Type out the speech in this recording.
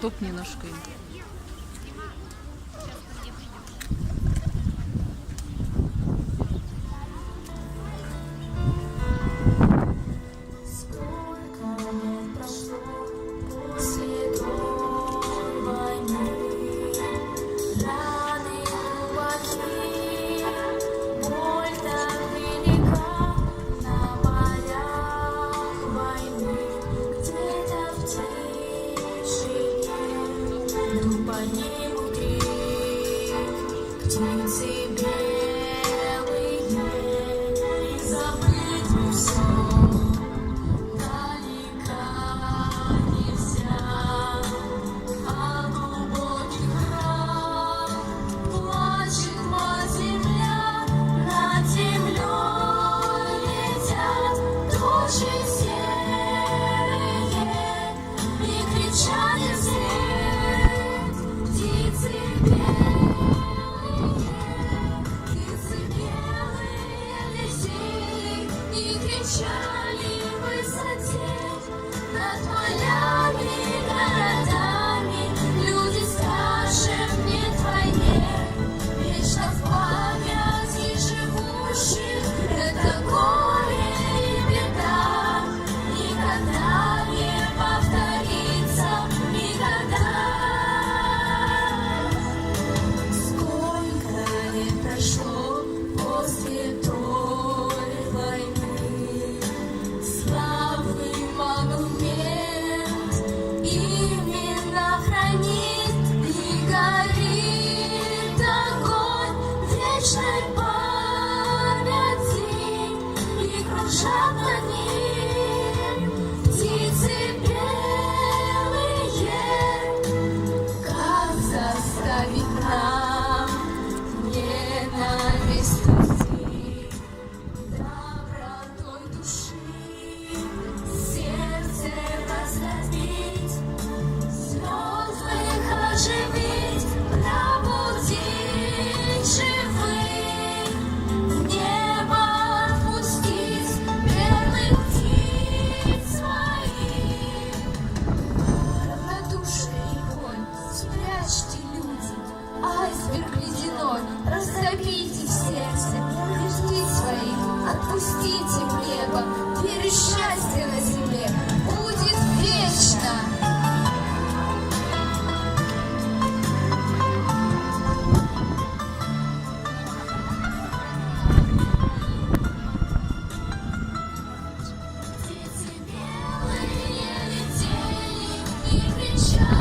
Топни ножкой. Птицы белые, и забыть не все, далеко нельзя. А глубоких ран плачет мать земля, над землей летят тучи серые, и кричат вслед птицы белые. Кричали в высоте над полями, городами, люди скажем нет войне, вечно в памяти живущих это горе и беда, никогда не повторится, никогда. Сколько лет прошло после той войны, именно хранит и горит огонь вечной памяти, и кружат над ним птицы белые. Как заставить нам ненависть пустить добротой души? Оживить, пробудить живых, в небо отпустить белых птиц своих. Равнодушие и боль спрячьте, люди, айсберг ледяной растопите в сердце, людей своих отпустите в небо, верю, счастье на земле будет вечно. Птицы белые летели и кричали.